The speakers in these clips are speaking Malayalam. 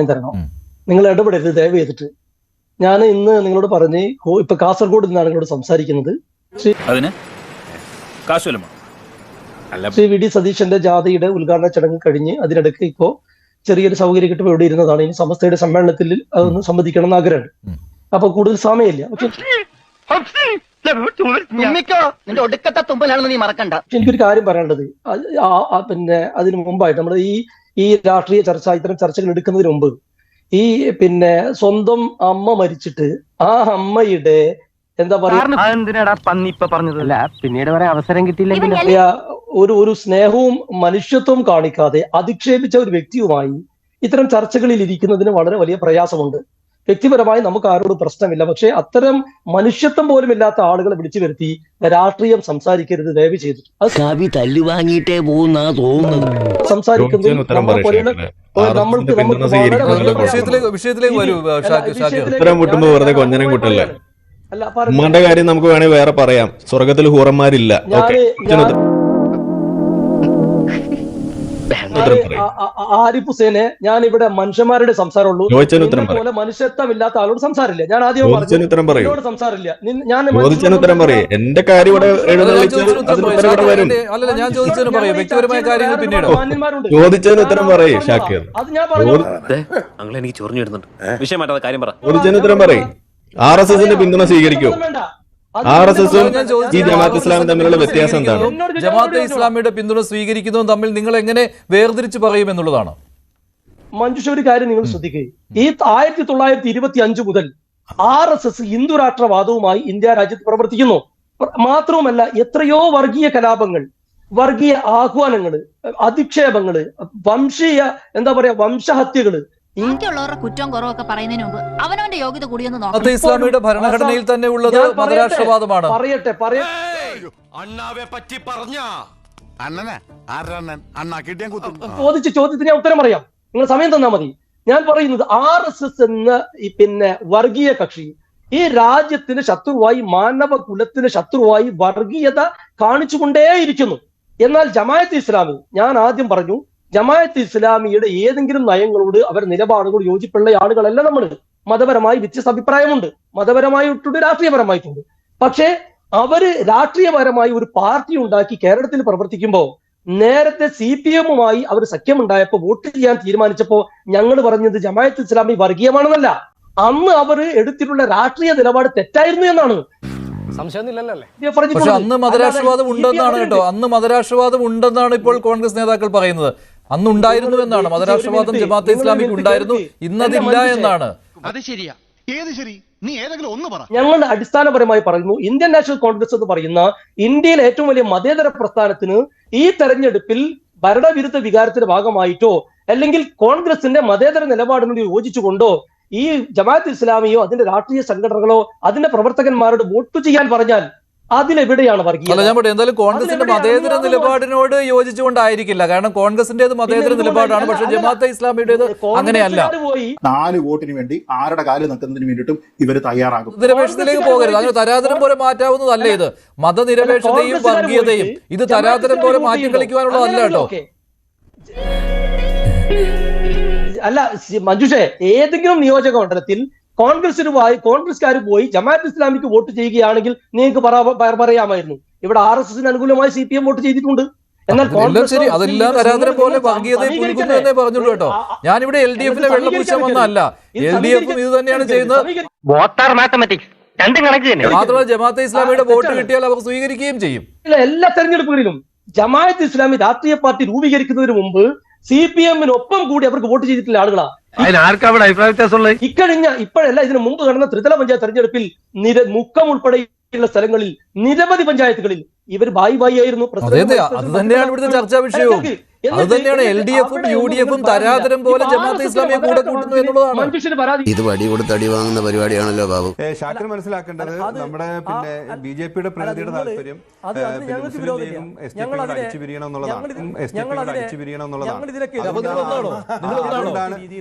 സമയം തരണം. നിങ്ങൾ ഇടപെടരുത് ദയവ് ചെയ്തിട്ട്. ഞാൻ ഇന്ന് നിങ്ങളോട് പറഞ്ഞ് ഇപ്പൊ കാസർഗോഡ് നിന്നാണ് നിങ്ങളോട് സംസാരിക്കുന്നത്. ശ്രീ വി ഡി സതീശന്റെ ജാഥയുടെ ഉദ്ഘാടന ചടങ്ങ് കഴിഞ്ഞ് അതിനിടയ്ക്ക് ഇപ്പോ ചെറിയൊരു സൗകര്യം കിട്ടുമ്പോൾ ഇവിടെ ഇരുന്നതാണ്. ഇനി സമസ്തയുടെ സമ്മേളനത്തിൽ അതൊന്ന് സംബന്ധിക്കണം എന്ന് ആഗ്രഹമുണ്ട്. അപ്പൊ കൂടുതൽ സമയമില്ല. എനിക്കൊരു കാര്യം പറയാനുള്ളത്, പിന്നെ അതിന് മുമ്പായിട്ട് നമ്മൾ ഈ രാഷ്ട്രീയ ചർച്ച, ഇത്തരം ചർച്ചകൾ എടുക്കുന്നതിന് മുമ്പ് ഈ പിന്നെ സ്വന്തം അമ്മ മരിച്ചിട്ട് ആ അമ്മയുടെ എന്താ പറയാ പിന്നീട് പറയാൻ അവസരം കിട്ടിയില്ല, ഒരു സ്നേഹവും മനുഷ്യത്വവും കാണിക്കാതെ അധിക്ഷേപിച്ച ഒരു വ്യക്തിയുമായി ഇത്തരം ചർച്ചകളിൽ ഇരിക്കുന്നതിന് വളരെ വലിയ പ്രയാസമുണ്ട്. വ്യക്തിപരമായി നമുക്ക് ആരോടും പ്രശ്നമില്ല. പക്ഷെ അത്തരം മനുഷ്യത്വം പോലും ഇല്ലാത്ത ആളുകളെ വിളിച്ചു വരുത്തി രാഷ്ട്രീയം സംസാരിക്കരുത് ദയവ് ചെയ്തിട്ട്. തല്ലുവാങ്ങിയിട്ടേ പോകുന്ന തോന്നുന്നത് സംസാരിക്കുന്നത് ഉമ്മാന്റെ കാര്യം നമുക്ക് വേണമെങ്കിൽ വേറെ പറയാം. സ്വർഗത്തിൽ ഹൂറന്മാരില്ല. ആരിഫ് ഹുസൈനെ ഞാൻ ഇവിടെ മനുഷ്യന്മാരുടെ സംസാരമുള്ളൂ, പോലെ മനുഷ്യത്വമില്ലാത്ത ആളോട് സംസാരമില്ല. ഞാൻ ആദ്യം സംസാരമില്ല. ഞാൻ എന്റെ കാര്യം ചോദിച്ചതിന് ഉത്തരം പറയേ ഷാക്കിർ. ഉത്തരം പറയേ. RSSന്റെ പിന്തുണ സ്വീകരിക്കോ? RSSും ഈ ജമാഅത്ത് ഇസ്ലാമും തമ്മിലുള്ള വ്യത്യാസം എന്താണ്? ജമാഅത്തെ ഇസ്ലാമിയുടെ പിന്തുണ സ്വീകരിക്കുന്നതും തമ്മിൽ നിങ്ങൾ എങ്ങനെ വേർതിരിച്ച് പറയും എന്നുള്ളതാണ്. മഞ്ജുഷ, ഒരു കാര്യം നിങ്ങൾ ശ്രദ്ധിക്കുക. ഈ 1925 മുതൽ RSS ഹിന്ദു രാഷ്ട്രവാദവുമായി ഇന്ത്യ രാജ്യത്ത് പ്രവർത്തിക്കുന്നു. മാത്രവുമല്ല, എത്രയോ വർഗീയ കലാപങ്ങൾ, വർഗീയ ആഹ്വാനങ്ങള്, അധിക്ഷേപങ്ങള്, വംശീയ വംശഹത്യകള്, എനിക്കുള്ളവരുടെ കുറ്റവും കുറവൊക്കെ പറയുന്നതിന് മുമ്പ് അവനവന്റെ യോഗ്യത കൂടിയൊന്ന് നോക്കാം. ഇസ്ലാമിയുടെ ഭരണഘടനയിൽ തന്നെ ഉള്ളത് മതരാഷ്ട്രവാദമാണ്. ചോദിച്ച ചോദ്യത്തിന് ഞാൻ ഉത്തരം പറയാം, നിങ്ങൾ സമയം തന്നാ മതി. ഞാൻ പറയുന്നത് RSS എന്ന പിന്നെ വർഗീയ കക്ഷി ഈ രാജ്യത്തിന് ശത്രുവായി, മാനവ കുലത്തിന് ശത്രുവായി വർഗീയത കാണിച്ചുകൊണ്ടേയിരിക്കുന്നു. എന്നാൽ ജമാഅത്ത് ഇസ്ലാമി, ഞാൻ ആദ്യം പറഞ്ഞു, ജമാഅത്ത് ഇസ്ലാമിയുടെ ഏതെങ്കിലും നയങ്ങളോട് അവർ നിലപാടുകൾ യോജിപ്പുള്ള ആളുകളല്ല നമ്മൾ. മതപരമായി വ്യത്യസ്ത അഭിപ്രായമുണ്ട്, മതപരമായിട്ടുണ്ട്, രാഷ്ട്രീയപരമായിട്ടുണ്ട്. പക്ഷേ അവര് രാഷ്ട്രീയപരമായി ഒരു പാർട്ടി ഉണ്ടാക്കി കേരളത്തിൽ പ്രവർത്തിക്കുമ്പോൾ നേരത്തെ CPM-മായി അവർ സഖ്യമുണ്ടായപ്പോൾ വോട്ട് ചെയ്യാൻ തീരുമാനിച്ചപ്പോ ഞങ്ങൾ പറഞ്ഞത് ജമാഅത്ത് ഇസ്ലാമി വർഗീയമാണെന്നല്ല, അന്ന് അവർ എടുത്തിട്ടുള്ള രാഷ്ട്രീയ നിലപാട് തെറ്റായിരുന്നു എന്നാണ്. പക്ഷെ അന്ന് മതരാഷ്ട്രവാദം ഉണ്ടെന്നാണ് കേട്ടോ, അന്ന് മതരാഷ്ട്രവാദം ഉണ്ടെന്നാണ് ഇപ്പോൾ കോൺഗ്രസ് നേതാക്കൾ പറയുന്നത്. അന്ന് ഉണ്ടായിരുന്നു എന്നാണ് മതരാഷ്ട്രവാദം, ജമാഅത്തെ ഇസ്ലാമിക്ക് ഉണ്ടായിരുന്നു, ഇന്നതില്ല എന്നാണ്. ഞങ്ങൾ അടിസ്ഥാനപരമായി പറയുന്നു, ഇന്ത്യൻ നാഷണൽ കോൺഗ്രസ് എന്ന് പറയുന്ന ഇന്ത്യയിലെ ഏറ്റവും വലിയ മതേതര പ്രസ്ഥാനത്തിന് ഈ തെരഞ്ഞെടുപ്പിൽ ഭരണവിരുദ്ധ വികാരത്തിന്റെ ഭാഗമായിട്ടോ അല്ലെങ്കിൽ കോൺഗ്രസിന്റെ മതേതര നിലപാടിനോട് യോജിച്ചുകൊണ്ടോ ഈ ജമാഅത്ത് ഇസ്ലാമിയോ അതിന്റെ രാഷ്ട്രീയ സംഘടനകളോ അതിന്റെ പ്രവർത്തകന്മാരോട് വോട്ട് ചെയ്യാൻ പറഞ്ഞാൽ അതിലെവിടെയാണ് വർഗീയത? എന്തായാലും കോൺഗ്രസിന്റെ മതേതര നിലപാടിനോട് യോജിച്ചുകൊണ്ടായിരിക്കില്ല, കാരണം കോൺഗ്രസിന്റേത് മതേതര നിലപാടാണ്. പക്ഷെ ജമാഅത്തെ ഇസ്ലാമിയുടേത് അങ്ങനെയല്ല. 4 വോട്ടിന് വേണ്ടി ആരുടെ കാല് നിൽക്കുന്നതിന് വേണ്ടിയിട്ടും ഇവർ തയ്യാറാകും. നിരപേക്ഷതയിലേക്ക് പോകരുത്, അതിന് തരാതരം പോലെ മാറ്റാവുന്നതല്ലേ ഇത്. മതനിരപേക്ഷതയും വർഗീയതയും ഇത് തരാതരം പോലെ മാറ്റി കളിക്കുവാനുള്ളതല്ല കേട്ടോ. അല്ല മഞ്ജുഷേ, ഏതെങ്കിലും നിയോജക മണ്ഡലത്തിൽ കോൺഗ്രസ്സുകാർ പോയി ജമാഅത്ത് ഇസ്ലാമിക്ക് വോട്ട് ചെയ്യുകയാണെങ്കിൽ നിങ്ങൾക്ക് പറയാമായിരുന്നു, ഇവിടെ RSSന് അനുകൂലമായി CPM വോട്ട് ചെയ്തിട്ടുണ്ട്. എന്നാൽ ശരി, അതെല്ലാം തരാതരം പോലെ വർഗീയതയെ പുൽകുന്നു എന്നേ പറഞ്ഞുള്ളൂ കേട്ടോ. ഞാനിവിടെ LDF-നെ വെള്ളപൂശാൻ വന്നല്ല, LDF-ഉം ഇത് തന്നെയാണ് ചെയ്യുന്നത്. മാത്രമല്ല ജമാഅത്തെ ഇസ്ലാമിയുടെ വോട്ട് കിട്ടിയാൽ അവർ സ്വീകരിക്കുകയും ചെയ്യും. എല്ലാ തെരഞ്ഞെടുപ്പുകളിലും ജമാഅത്ത് ഇസ്ലാമി രാഷ്ട്രീയ പാർട്ടി രൂപീകരിക്കുന്നതിന് മുമ്പ് CPM-നൊപ്പം കൂടി അവർക്ക് വോട്ട് ചെയ്തിട്ടുള്ള ആളുകളാ. ഇപ്പോഴല്ല, ഇതിനു മുമ്പ് നടന്ന ത്രിതല പഞ്ചായത്ത് തെരഞ്ഞെടുപ്പിൽ മുക്കം ഉൾപ്പെടെയുള്ള സ്ഥലങ്ങളിൽ നിരവധി പഞ്ചായത്തുകളിൽ ഇവർ ബായി ആയിരുന്നു. അത് തന്നെയാണ് ഇവിടുത്തെ ചർച്ചാ വിഷയവും. അത് തന്നെയാണ് LDF-ഉം UDF-ഉം തരാതരം പോലെ ജമാഅത്തെ ഇസ്ലാമിയെ കൂടെ കൂട്ടുന്നു എന്നുള്ളതാണ്. ഇത് വടി കൊടുത്ത് അടി വാങ്ങുന്ന പരിപാടിയാണല്ലോ ബാബു. ഷാക്കിർ മനസ്സിലാക്കേണ്ടത് നമ്മുടെ BJP-യുടെ പ്രതിനിധിയുടെ താല്പര്യം മുസ്ലിം ലീഗും SDPയും അടിച്ചു പിരിയണം എന്നുള്ളതാണ്.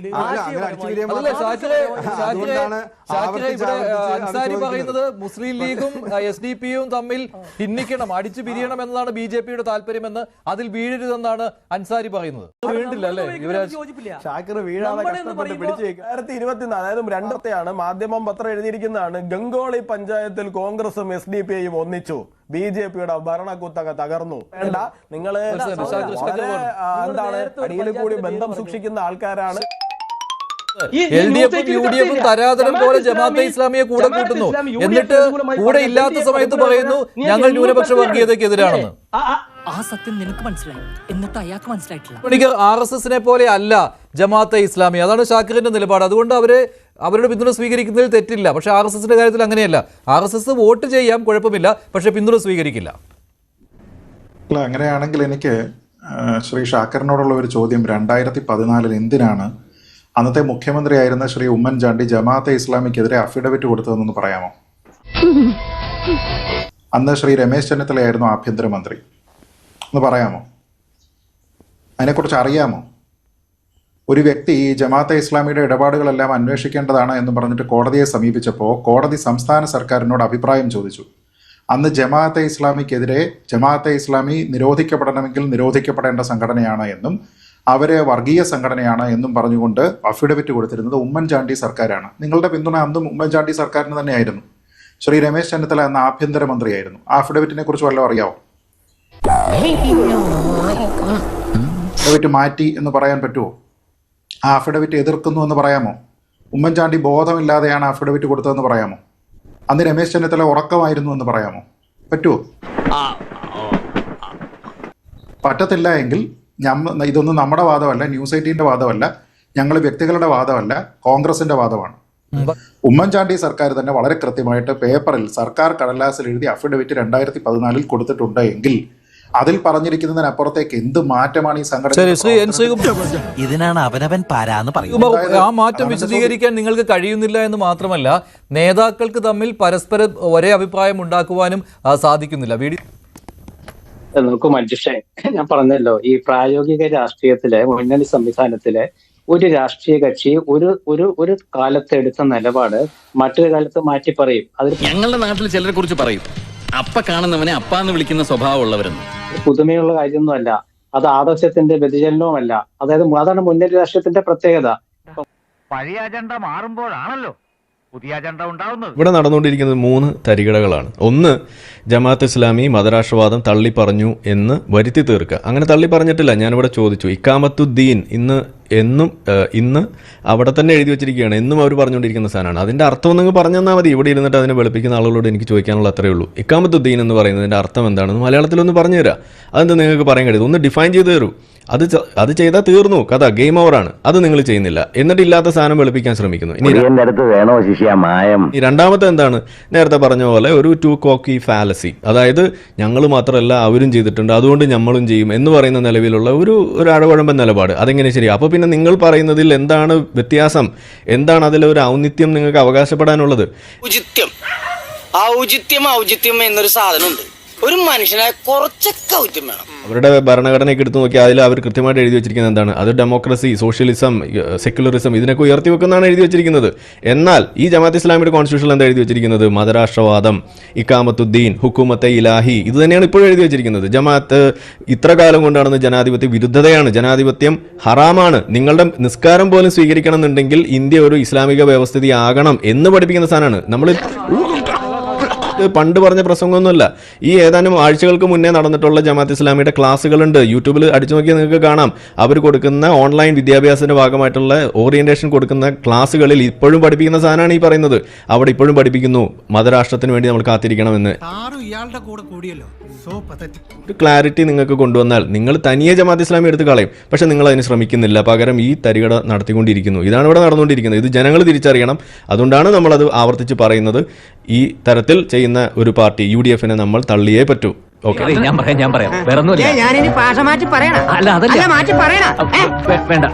അൻസാരി പറയുന്നത് മുസ്ലിം ലീഗും SDPയും തമ്മിൽ ഭിന്നിക്കണം, അടിച്ചു പിരിയണം എന്നതാണ് BJP-യുടെ താല്പര്യമെന്ന്, അതിൽ വീഴരുതെന്നാണ് അൻസാരി പറയുന്നത്. വീണ്ടില്ല അല്ലേ യുവരാജ്? ഷാക്കിർ വീഴാതെ കഷ്ടപ്പെട്ട് പിടിച്ചു 2024, അതായത് രണ്ടത്തെയാണ് മാധ്യമം പത്രം എഴുതിയിരിക്കുന്നതാണ്. ഗംഗോളി പഞ്ചായത്തിൽ കോൺഗ്രസും SDPIയും ഒന്നിച്ചു, BJPയുടെ ഭരണക്കുത്തക തകർന്നു. വേണ്ട, നിങ്ങള് എന്താണ് അടിയിൽ കൂടി ബന്ധം സൂക്ഷിക്കുന്ന ആൾക്കാരാണ്. LDF-ഉം UDF-ഉം തരാതരം പോലെ ജമാഅത്തെ ഇസ്ലാമിയെ കൂടെ കൂട്ടുന്നു, എന്നിട്ട് കൂടെ ഇല്ലാത്ത സമയത്ത് പറയുന്നു ഞങ്ങൾ ന്യൂനപക്ഷ വർഗീയതയ്ക്കെതിരാണെന്ന്. ആ സത്യം നിനക്ക് മനസ്സിലായി, എന്നിട്ട് അയാൾക്ക് മനസ്സിലായിട്ടില്ല. എനിക്ക് RSS-നെ പോലെ അല്ല ജമാഅത്തെ ഇസ്ലാമി, അതാണ് ഷാക്കിറിന്റെ നിലപാട്. അതുകൊണ്ട് അവരുടെ പിന്തുണ സ്വീകരിക്കുന്നതിൽ തെറ്റില്ല. പക്ഷെ RSS-ന്റെ കാര്യത്തിൽ അങ്ങനെയല്ല. RSS വോട്ട് ചെയ്യാം, കുഴപ്പമില്ല, പക്ഷെ പിന്തുണ സ്വീകരിക്കില്ല. അല്ല, അങ്ങനെയാണെങ്കിൽ എനിക്ക് ശ്രീ ഷാക്കറിനോടുള്ള ഒരു ചോദ്യം, 2014 എന്തിനാണ് അന്നത്തെ മുഖ്യമന്ത്രിയായിരുന്ന ശ്രീ ഉമ്മൻചാണ്ടി ജമാഅത്തെ ഇസ്ലാമിക്കെതിരെ അഫിഡവിറ്റ് കൊടുത്തതെന്നൊന്ന് പറയാമോ? അന്ന് ശ്രീ രമേശ് ചെന്നിത്തലയായിരുന്നു ആഭ്യന്തരമന്ത്രി, ഒന്ന് പറയാമോ? അതിനെക്കുറിച്ച് അറിയാമോ? ഒരു വ്യക്തി ജമാഅത്തെ ഇസ്ലാമിയുടെ ഇടപാടുകളെല്ലാം അന്വേഷിക്കേണ്ടതാണ് എന്ന് പറഞ്ഞിട്ട് കോടതിയെ സമീപിച്ചപ്പോൾ കോടതി സംസ്ഥാന സർക്കാരിനോട് അഭിപ്രായം ചോദിച്ചു. അന്ന് ജമാഅത്തെ ഇസ്ലാമിക്കെതിരെ ജമാഅത്തെ ഇസ്ലാമി നിരോധിക്കപ്പെടണമെങ്കിൽ നിരോധിക്കപ്പെടേണ്ട സംഘടനയാണ് എന്നും അവരെ വർഗീയ സംഘടനയാണ് എന്നും പറഞ്ഞുകൊണ്ട് അഫിഡവിറ്റ് കൊടുത്തിരുന്നത് ഉമ്മൻചാണ്ടി സർക്കാരാണ്. നിങ്ങളുടെ പിന്തുണ അന്നും ഉമ്മൻചാണ്ടി സർക്കാരിന് തന്നെയായിരുന്നു. ശ്രീ രമേശ് ചെന്നിത്തല എന്ന ആഭ്യന്തരമന്ത്രിയായിരുന്നു. ആ അഫിഡവിറ്റിനെ കുറിച്ച് വല്ലതും അറിയാവോ? അഫിഡവിറ്റ് മാറ്റി എന്ന് പറയാൻ പറ്റുമോ? ആ അഫിഡവിറ്റ് എതിർക്കുന്നു എന്ന് പറയാമോ? ഉമ്മൻചാണ്ടി ബോധമില്ലാതെയാണ് അഫിഡവിറ്റ് കൊടുത്തതെന്ന് പറയാമോ? അന്ന് രമേശ് ചെന്നിത്തല ഉറക്കമായിരുന്നു എന്ന് പറയാമോ? പറ്റുമോ? പറ്റത്തില്ല എങ്കിൽ ഇതൊന്നും നമ്മുടെ വാദമല്ല, ന്യൂസ് 18-ന്റെ വാദമല്ല, ഞങ്ങൾ വ്യക്തികളുടെ വാദമല്ല, കോൺഗ്രസിന്റെ വാദമാണ്. ഉമ്മൻചാണ്ടി സർക്കാർ തന്നെ വളരെ കൃത്യമായിട്ട് പേപ്പറിൽ സർക്കാർ കടലാസിൽ എഴുതി അഫിഡവിറ്റ് 2014 കൊടുത്തിട്ടുണ്ട് എങ്കിൽ അതിൽ പറഞ്ഞിരിക്കുന്നതിനപ്പുറത്തേക്ക് എന്ത് മാറ്റമാണ് ഈ സംഘടന? ഇതിനാണ് അവനവൻ പാരാന്ന് പറയുന്നത്. ആ മാറ്റം വിശദീകരിക്കാൻ നിങ്ങൾക്ക് കഴിയുന്നില്ല എന്ന് മാത്രമല്ല, നേതാക്കൾക്ക് തമ്മിൽ പരസ്പരം ഒരേ അഭിപ്രായം ഉണ്ടാക്കുവാനും സാധിക്കുന്നില്ല. നോക്കൂ മഞ്ജുഷേ, ഞാൻ പറഞ്ഞല്ലോ, ഈ പ്രായോഗിക രാഷ്ട്രീയത്തിലെ മുന്നണി സംവിധാനത്തിലെ ഒരു രാഷ്ട്രീയ കക്ഷി ഒരു കാലത്ത് എടുത്ത നിലപാട് മറ്റൊരു കാലത്ത് മാറ്റി പറയും. അതിൽ ഞങ്ങളുടെ നാട്ടിൽ ചിലരെ കുറിച്ച് പറയും, അപ്പ കാണുന്നവനെ അപ്പാന്ന് വിളിക്കുന്ന സ്വഭാവമുള്ളവരെന്ന്. പുതുമയുള്ള കാര്യമൊന്നുമല്ല, അത് ആദർശത്തിന്റെ വ്യതിചലനവുമല്ല. അതായത് അതാണ് മുന്നണി രാഷ്ട്രീയത്തിന്റെ പ്രത്യേകത. പഴയ അജണ്ട മാറുമ്പോഴാണല്ലോ പുതിയ അജണ്ട ഉണ്ടാവുന്നത്. ഇവിടെ നടന്നുകൊണ്ടിരിക്കുന്നത് 3 തരികിടകളാണ്. ഒന്ന്, ജമാഅത്ത് ഇസ്ലാമി മതരാഷ്ട്രവാദം തള്ളി പറഞ്ഞു എന്ന് വരുത്തി തീർക്കുക. അങ്ങനെ തള്ളി പറഞ്ഞിട്ടില്ല. ഞാനിവിടെ ചോദിച്ചു, ഇക്കാമത്തുദ്ദീൻ ഇന്ന് അവിടെ തന്നെ എഴുതി വെച്ചിരിക്കുകയാണ്, എന്നും അവർ പറഞ്ഞുകൊണ്ടിരിക്കുന്ന സാധനമാണ്. അതിൻ്റെ അർത്ഥം നിങ്ങൾ പറഞ്ഞു തന്നാൽ മതി. ഇവിടെ ഇരുന്നിട്ട് അതിനെ വെളുപ്പിക്കുന്ന ആളുകളോട് എനിക്ക് ചോദിക്കാനുള്ള അത്രയേ ഉള്ളൂ. ഇക്കാമത്തുദ്ദീൻ എന്ന് പറയുന്നതിൻ്റെ അർത്ഥം എന്താണെന്ന് മലയാളത്തിലൊന്ന് പറഞ്ഞു തരാം. അതെന്താ നിങ്ങൾക്ക് പറയാൻ കഴിയും? ഒന്ന് ഡിഫൈൻ ചെയ്ത് തരൂ. അത് ചെയ്താൽ തീർന്നു കഥ, ഗെയിം ഓവറാണ്. അത് നിങ്ങൾ ചെയ്യുന്നില്ല, എന്നിട്ട് ഇല്ലാത്ത സാധനം വെളുപ്പിക്കാൻ ശ്രമിക്കുന്നു. ഇനി രണ്ടാമത്തെ എന്താണ്? നേരത്തെ പറഞ്ഞ പോലെ ഒരു ടു കോക്കി ഫാലസി, അതായത് ഞങ്ങൾ മാത്രമല്ല അവരും ചെയ്തിട്ടുണ്ട്, അതുകൊണ്ട് നമ്മളും ചെയ്യും എന്ന് പറയുന്ന നിലവിലുള്ള ഒരു അഴകുഴമ്പൻ നിലപാട്. അതെങ്ങനെ ശരി? അപ്പോൾ പിന്നെ നിങ്ങൾ പറയുന്നതിൽ എന്താണ് വ്യത്യാസം? എന്താണ് അതിലൊരു ഔന്നിത്യം നിങ്ങൾക്ക് അവകാശപ്പെടാനുള്ളത്? ഔചിത്യം എന്നൊരു സാധനമുണ്ട്. ഒരു മനുഷ്യനായ കുറച്ചൊക്കെ ഔചിത്യം വേണം. അവരുടെ ഭരണഘടനയൊക്കെ എടുത്തു നോക്കിയാൽ അതിൽ അവർ കൃത്യമായിട്ട് എഴുതി വെച്ചിരിക്കുന്നത് എന്താണ്? അത് ഡെമോക്രസി, സോഷ്യലിസം, സെക്യുലറിസം ഇതിനൊക്കെ ഉയർത്തി വെക്കുന്നതാണ് എഴുതി വെച്ചിരിക്കുന്നത്. എന്നാൽ ഈ ജമാഅത്ത് ഇസ്ലാമിയുടെ കോൺസ്റ്റിറ്റ്യൂഷനിൽ എന്താ എഴുതി വെച്ചിരിക്കുന്നത്? മതരാഷ്ട്രവാദം, ഇക്കാമത്തുദ്ദീൻ, ഹുക്കൂമത്തെ ഇലാഹി, ഇത് തന്നെയാണ് ഇപ്പോഴും എഴുതി വെച്ചിരിക്കുന്നത്. ജമാഅത്ത് ഇത്ര കാലം കൊണ്ടാണെന്ന് ജനാധിപത്യ വിരുദ്ധതയാണ്, ജനാധിപത്യം ഹറാമാണ്, നിങ്ങളുടെ നിസ്കാരം പോലും സ്വീകരിക്കണം എന്നുണ്ടെങ്കിൽ ഇന്ത്യ ഒരു ഇസ്ലാമിക വ്യവസ്ഥിതി ആകണം എന്ന് പഠിപ്പിക്കുന്ന സാധനമാണ്. നമ്മൾ പണ്ട് പറഞ്ഞ പ്രസംഗമൊന്നുമല്ല. ഈ ഏതാനും ആഴ്ചകൾക്ക് മുന്നേ നടന്നിട്ടുള്ള ജമാഅത്ത് ഇസ്ലാമിയുടെ ക്ലാസ്സുകളുണ്ട്, യൂട്യൂബിൽ അടിച്ചു നോക്കിയാൽ നിങ്ങൾക്ക് കാണാം. അവർ കൊടുക്കുന്ന ഓൺലൈൻ വിദ്യാഭ്യാസത്തിന്റെ ഭാഗമായിട്ടുള്ള ഓറിയന്റേഷൻ കൊടുക്കുന്ന ക്ലാസ്സുകളിൽ ഇപ്പോഴും പഠിപ്പിക്കുന്ന സാധനമാണ് ഈ പറയുന്നത്. അവിടെ ഇപ്പോഴും പഠിപ്പിക്കുന്നു മതരാഷ്ട്രത്തിന് വേണ്ടി നമ്മൾ കാത്തിരിക്കണമെന്ന്. ഒരു ക്ലാരിറ്റി നിങ്ങൾക്ക് കൊണ്ടുവന്നാൽ നിങ്ങൾ തനിയെ ജമാഅത്ത് ഇസ്ലാമി എടുത്ത് കളയും. പക്ഷെ നിങ്ങൾ അതിന് ശ്രമിക്കുന്നില്ല, പകരം ഈ തരികട നടത്തിക്കൊണ്ടിരിക്കുന്നു. ഇതാണ് ഇവിടെ നടന്നുകൊണ്ടിരിക്കുന്നത്. ഇത് ജനങ്ങൾ തിരിച്ചറിയണം. അതുകൊണ്ടാണ് നമ്മളത് ആവർത്തിച്ച് പറയുന്നത്. ഈ തരത്തിൽ ചെയ്യുന്ന ഒരു പാർട്ടി UDF-നെ നമ്മൾ തള്ളിയേ പറ്റൂ. ഓക്കെ, ഞാൻ പറയാം. ഞാനിനി ഭാഷ മാറ്റി പറയണം. അല്ല, അതല്ല മാറ്റി പറയണം. വേണ്ട.